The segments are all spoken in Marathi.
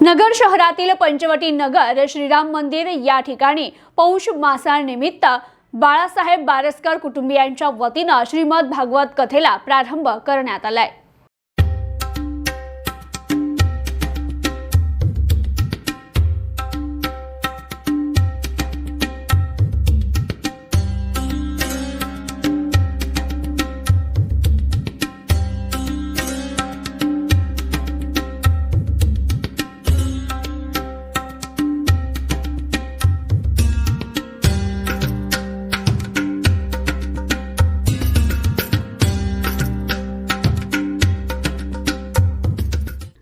नगर शहरातील पंचवटी नगर श्रीराम मंदिर या ठिकाणी पौष मासानिमित्त बाळासाहेब बारस्कर कुटुंबियांच्या वतीने श्रीमद भागवत कथेला प्रारंभ करण्यात आलाय।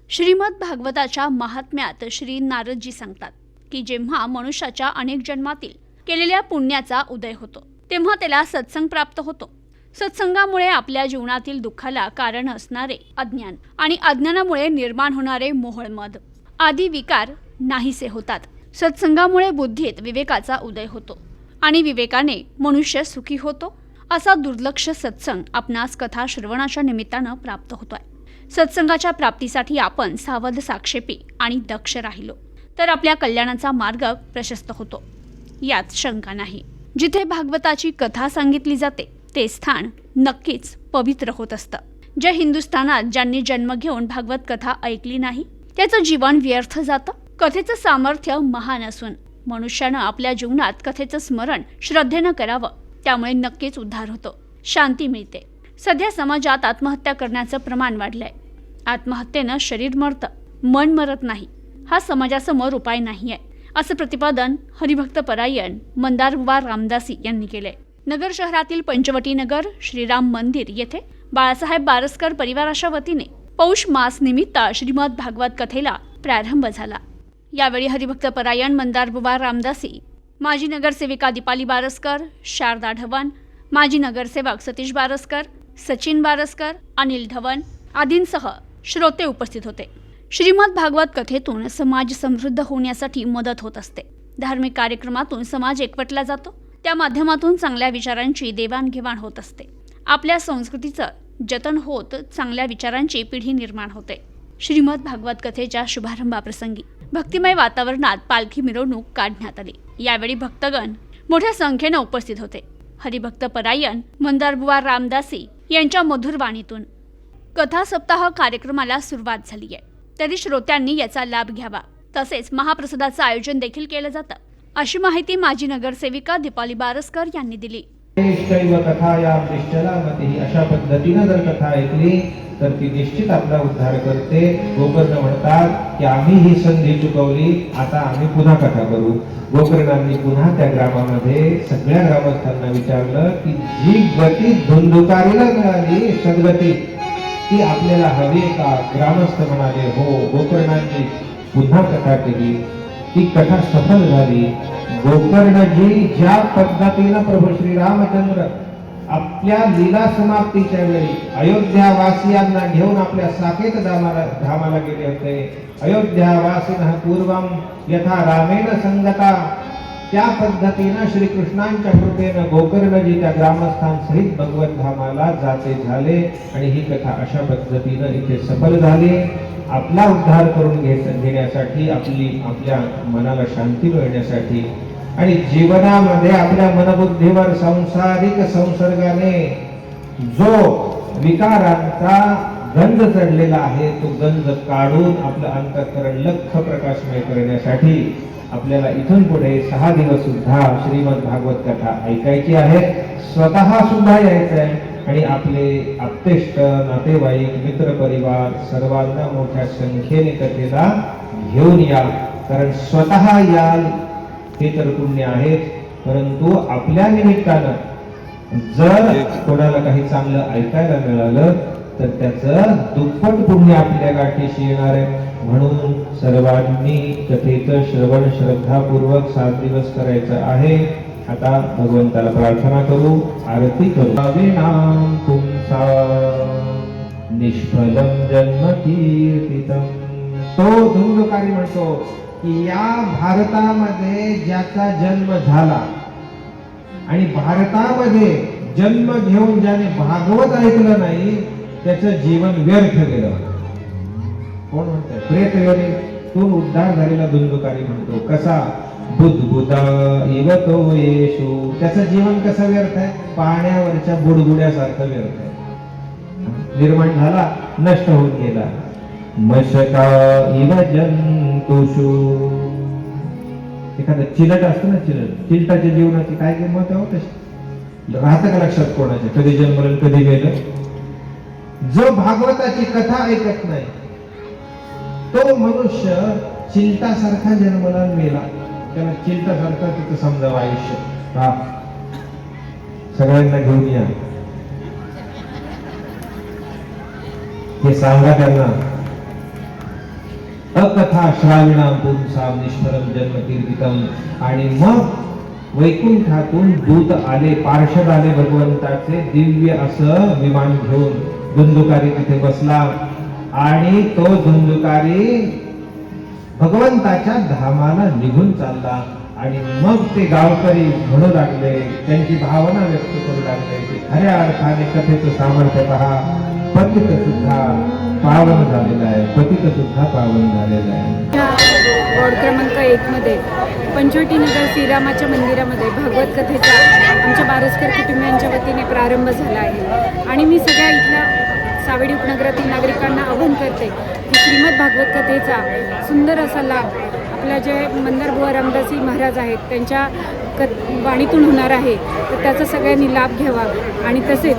श्रीमद भागवताच्या महात्म्यात श्री नारदजी सांगतात की जेव्हा मनुष्याच्या अनेक जन्मातील केलेल्या पुण्याचा उदय होतो तेव्हा त्याला सत्संग प्राप्त होतो। सत्संगामुळे आपल्या जीवनातील दुःखाला कारण असणारे अज्ञान आणि अज्ञानामुळे निर्माण होणारे मोहळमद आदी विकार नाहीसे होतात। सत्संगामुळे बुद्धीत विवेकाचा उदय होतो आणि विवेकाने मनुष्य सुखी होतो। असा दुर्लक्ष सत्संग आपणास कथा श्रवणाच्या निमित्तानं प्राप्त होतोय। सत्संगाच्या प्राप्तीसाठी आपण सावध, साक्षेपी आणि दक्ष राहिलो तर आपल्या कल्याणाचा मार्ग प्रशस्त होतो, यात शंका नाही। जिथे भागवताची कथा सांगितली जाते ते स्थान नक्कीच पवित्र होत असतं। ज्या हिंदुस्थानात ज्यांनी जन्म घेऊन भागवत कथा ऐकली नाही त्याचं जीवन व्यर्थ जातं। कथेचं सामर्थ्य महान असून मनुष्यानं आपल्या जीवनात कथेचं स्मरण श्रद्धेनं करावं, त्यामुळे नक्कीच उद्धार होतो, शांती मिळते। सध्या समाजात आत्महत्या करण्याचं प्रमाण वाढलंय। आत्महत्येनं शरीर मरतं, मन मरत नाही, हा समाजासमोर उपाय नाहीये, असं प्रतिपादन हरिभक्त परायण मंदारबुवा रामदासी यांनी केलंय। नगर शहरातील पंचवटी नगर श्रीराम मंदिर येथे बाळासाहेब बारस्कर परिवाराच्या वतीने पौष मास निमित्त श्रीमद भागवत कथेला प्रारंभ झाला। यावेळी हरिभक्त परायण मंदारबुवा रामदासी, माजी नगरसेविका दीपाली बारस्कर, शारदा ढवण, माजी नगरसेवक सतीश बारस्कर, सचिन बारस्कर, अनिल ढवण आदींसह श्रोते उपस्थित होते। श्रीमद भागवत कथेतून समाज समृद्ध होण्यासाठी मदत होत असते। धार्मिक कार्यक्रमातून समाज एकवटला जातो, त्या माध्यमातून चांगल्या विचारांची देवाणघेवाण होत असते। आपल्या संस्कृतीचं जतन होत चांगल्या विचारांची पिढी निर्माण होते। श्रीमद भागवत कथेच्या शुभारंभाप्रसंगी भक्तिमय वातावरणात पालखी मिरवणूक काढण्यात आली। यावेळी भक्तगण मोठ्या संख्येने उपस्थित होते। हरिभक्त परायण मंदारबुवा रामदासी यांच्या मधुर वाणीतून कथा सप्ताह कार्यक्रमाला सुरुवात झाली आहे, तरी श्रोत्यांनी याचा लाभ घ्यावा। तसेच महाप्रसादाचं आयोजन देखील केलं जातं, अशी माहिती माजी नगरसेविका दीपाली बारस्कर यांनी दिली। अशा पद्धतीने जर कथा ऐकली तर ती निश्चित आपला उद्धार करते। गोकर्ण म्हणतात की आम्ही ही संधी चुकवली, आता आम्ही पुन्हा कथा करू। गोकर्णांनी पुन्हा त्या ग्रामामध्ये सगळ्या ग्रामस्थांना विचारलं की जी गती धुंदुकारीला मिळाली सद्गती ती आपल्याला हवी का? ग्रामस्थ म्हणाले हो। गोकर्णांनी पुन्हा कथा केली, ती कथा सफल झाली। गोकर्णजी ज्या पद्धतीने प्रभू श्री रामचंद्र आपल्या लीला समाप्तीच्या वेळी अयोध्यावासियांना घेऊन आपल्या साकेत धामाला गेले होते। अयोध्यावासिनः पूर्वम यथा रामेण संगता, त्या पद्धतीने श्री कृष्णांच्या कृपेने गोकर्णजी त्या ग्रामस्थांसहित भगवत धामाला जाते झाले आणि ही कथा अशा पद्धतीने इथे सफल झाली। आपला उद्धार करून घेण्यासाठी, आपल्या मनाला शांती मिळण्यासाठी आणि जीवनामध्ये आपल्या मनबुद्धीवर सांसारिक संसर्गाने जो विकारांचा गंज चढलेला आहे तो गंज काढून आपलं अंतःकरण लख प्रकाशमय करण्यासाठी आपल्याला इथून पुढे 6 दिवस सुद्धा श्रीमद भागवत कथा ऐकायची आहे। स्वतः सुद्धा यायचं आहे आणि आपले आप्तेष्ट, नातेवाईक, मित्र परिवार सर्वांना मोठ्या संख्येने कथेला घेऊन या। कारण स्वतः याल हे तर पुण्य आहे, परंतु आपल्या निमित्तानं जर कोणाला काही चांगलं ऐकायला मिळालं तर त्याचं दुप्पट पुण्य आपल्या गाठीशी येणार आहे। म्हणून सर्वांनी कथेचं श्रवण श्रद्धापूर्वक 7 दिवस करायचं आहे। आता भगवंताला प्रार्थना करू, आरती करू। नाम तुमचा निष्फलम जन्म कीर्तितम। तो धुंदुकारी म्हणतो की या भारतामध्ये ज्याचा जन्म झाला आणि भारतामध्ये जन्म घेऊन ज्याने भागवत ऐकलं नाही त्याचं जीवन व्यर्थ गेलं। कोण म्हणतंय? प्रेत योनी त्याच्यातून उद्धार झालेला धुंदुकारी म्हणतो. कसा? बुद्बुदा इव तो येशू. त्याचं जीवन कसं व्यर्थ आहे? पाण्यावरच्या बुडबुड्यासारखं व्यर्थ आहे. निर्माण झाला, नष्ट होऊन गेला. मशका इव जंतुषु. एखादं चिलट असतं ना, चिलटाच्या जीवनाची काय किंमत आहे? तशी राहतं का लक्षात कोणाच्या? कधी जन्मलं कधी गेलं? जो भागवताची कथा ऐकत नाही तो मनुष्य चिलटासारखा जन्मला मेला. त्याला चिलटासारखं तिथं समजावं आयुष्य. हा, सगळ्यांना घेऊन या, हे सांगा त्यांना. अकथा श्राविणाम पुंसाम निष्फलम जन्म कीर्तितम. आणि मग वैकुंठातून दूत आले, पार्षद आले भगवंताचे, दिव्य असं विमान घेऊन. धुंदुकारी तिथे बसला आणि तो धुंदुकारी भगवंताच्या धामाला निघून चालला. आणि मग ते गावकरी म्हणू लागले, त्यांची भावना व्यक्त करू लागले की खऱ्या अर्थाने कथेचं सामर्थ्य पहा. पतित सुद्धा पावन झालेला आहे, पतित सुद्धा पावन झालेला आहे. वॉर्ड क्रमांक 1 मध्ये पंचवटी नगर श्रीरामाच्या मंदिरामध्ये भागवत कथेचा आमच्या बारसकर कुटुंबियांच्या वतीने प्रारंभ झाला आहे. आणि मी सगळ्या इथल्या सावेडी उपनगरातील नागरिकांना आवाहन करते की श्रीमद भागवत कथेचा सुंदर असा लाभ आपल्या जे मंदारबुवा रामदासी महाराज आहेत त्यांच्या वाणीतून होणार आहे, तर त्याचा सगळ्यांनी लाभ घ्यावा. आणि तसेच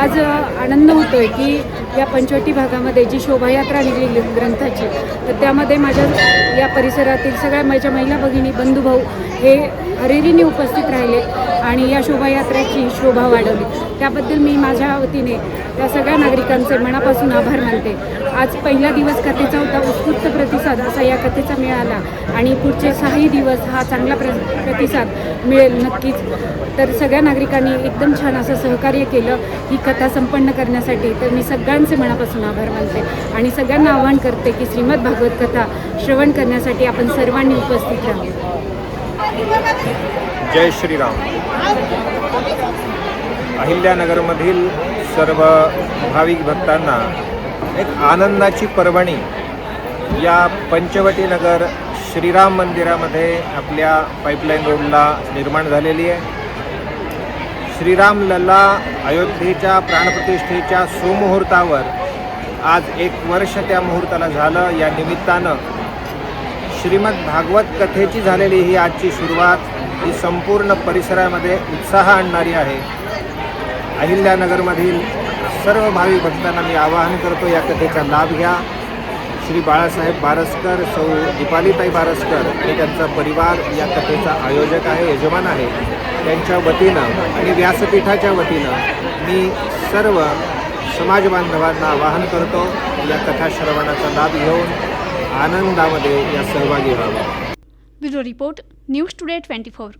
आज आनंद होतो आहे की या पंचवटी भागामध्ये जी शोभायात्रा निघाली ग्रंथाची, तर त्यामध्ये माझ्या या परिसरातील सगळ्या माझ्या महिला भगिनी बंधुभाऊ हे हरेरीने उपस्थित राहिले आणि या शोभायात्रेची शोभा वाढवली. त्याबद्दल मी माझ्या वतीने त्या सगळ्या नागरिकांचे मनापासून आभार मानते. आज पहिला दिवस कथेचा होता, उत्स्फूर्त प्रतिसाद असा या कथेचा मिळाला आणि पुढचे 6ही दिवस हा चांगला प्रतिसाद मिळेल नक्कीच. तर सगळ्या नागरिकांनी एकदम छान असं सहकार्य केलं ही कथा संपन्न करण्यासाठी. तर मी सगळ्यांचे मनापासून आभार मानते आणि सगळ्यांना आवाहन करते की श्रीमद भागवत कथा श्रवण करण्यासाठी आपण सर्वांनी उपस्थित राहू. जय श्रीराम. अहिल्यानगरमधील सर्व भाविक भक्तांना एक आनंदाची पर्वणी या पंचवटी नगर श्रीराम मंदिरामध्ये आपल्या पाईपलाईन रोडला निर्माण झालेली आहे. श्रीराम लल्ला अयोध्येच्या प्राणप्रतिष्ठेच्या सुमुहूर्तावर आज 1 वर्ष त्या मुहूर्ताला झालं. या निमित्तानं श्रीमद भागवत कथेची झालेली ही आजची सुरुवात ही संपूर्ण परिसरामध्ये उत्साह आणणारी आहे. अहिल्यानगरमधील सर्व भाविक भक्तांना मी आवाहन करतो, या कथेचा लाभ घ्या. श्री बाळासाहेब बारसकर, सौ दीपालीताई बारसकर आणि त्यांचा परिवार या कथेचा आयोजक आहे, यजमान आहे. त्यांच्या वतीनं आणि व्यासपीठाच्या वतीनं मी सर्व समाज बांधवांना आवाहन करतो, या कथा श्रवणाचा लाभ घेऊन आनंदामध्ये या सहभागी व्हावा. Bureau report, news today 24.